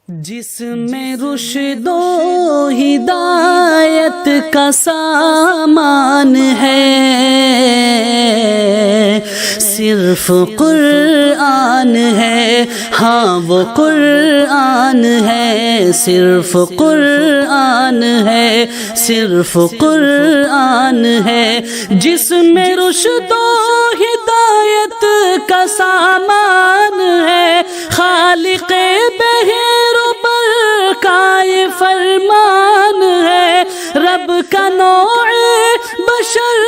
جس میں رشد و ہدایت کا سامان ہے، صرف قرآن ہے، ہاں وہ قرآن ہے، صرف قرآن ہے، صرف قرآن ہے۔ جس میں رشد و ہدایت کا سامان ہے، خالق بحر و بر کا یہ فرمان ہے، رب کا نوع بشر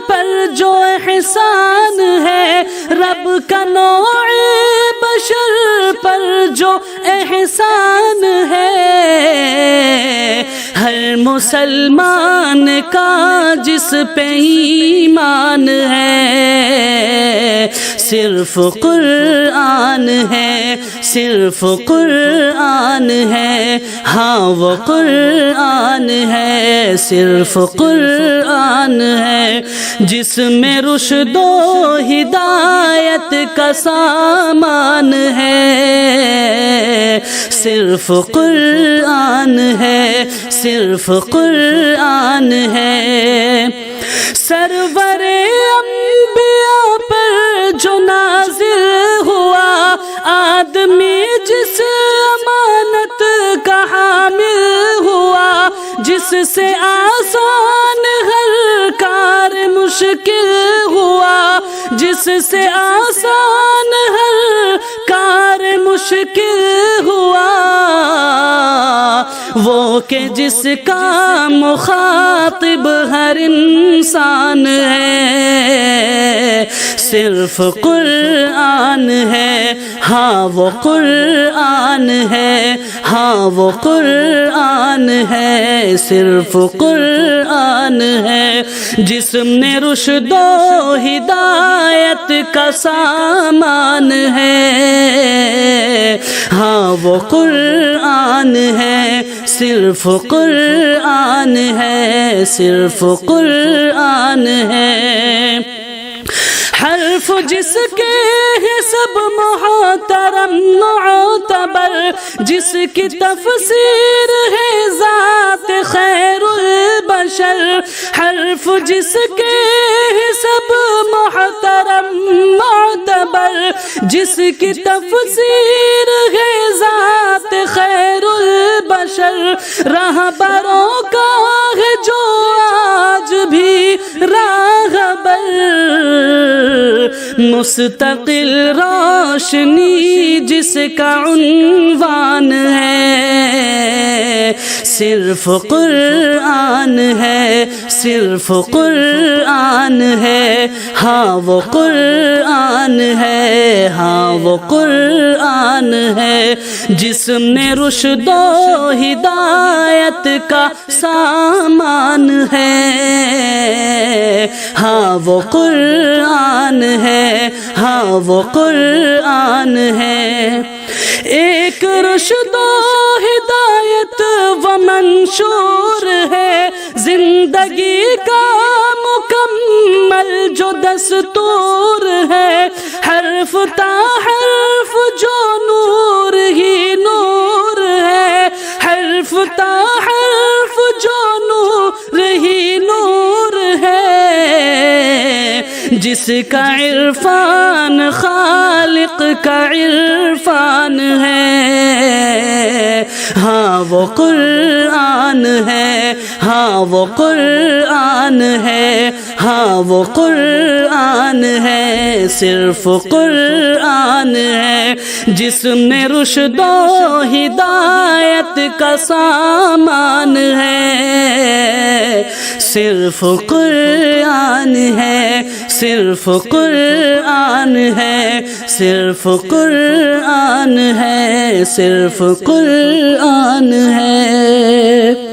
پر جو احسان ہے، رب کا نوع بشر پر جو احسان ہے، ہر مسلمان کا جس پہ ایمان ہے، صرف قرآن ہے، صرف قرآن ہے، ہاں وہ قرآن ہے، صرف قرآن ہے۔ جس میں رشد و ہدایت کا سامان ہے، صرف قرآن ہے، صرف قرآن ہے۔ سرور انبیاء پر جو نازل ہوا، آدمی جس امانت کا حامل ہوا، جس سے آسان ہر کار مشکل ہوا، جس سے آسان ہر کار مشکل ہوا، وہ کہ جس کا مخاطب ہر انسان ہے، صرف قرآن ہے، ہاں وہ قرآن ہے، ہاں وہ قرآن ہے، صرف قرآن ہے۔ جس میں رشد و ہدایت کا سامان ہے، ہاں وہ قرآن ہے، صرف قرآن ہے، صرف قرآن ہے۔ حرف جس کے ہے سب محترم معتبر، جس کی تفسیر ہے ذات خیر البشر، حرف جس کے ہے سب محترم معتبر، جس کی تفسیر ہے ذات خیر البشر، راہبروں کا ہے جو آج بھی راہبر، مستقل روشنی جس کا عنوان ہے، صرف قرآن ہے، صرف قرآن ہے، ہاں وہ قرآن ہے، ہاں وہ قرآن ہے۔ جس میں رشد و ہدایت کا سامان ہے، ہاں وہ قرآن ہے، ہاں وہ قرآن ہے۔ ایک رشد و ہدایت و منشور ہے، زندگی کا مکمل جو دستور ہے، حرف تا حرف جو نور ہی نور ہے، حرف تا حرف جو نور ہی نور ہے، جس کا عرفان خالق کا عرفان ہے، ہاں وہ قرآن ہے، ہاں وہ قرآن ہے، ہاں وہ قرآن ہے، صرف قرآن ہے۔ جس میں رشد و ہدایت کا سامان ہے، صرف قرآن ہے، صرف قرآن ہے، صرف قرآن ہے، صرف قرآن ہے۔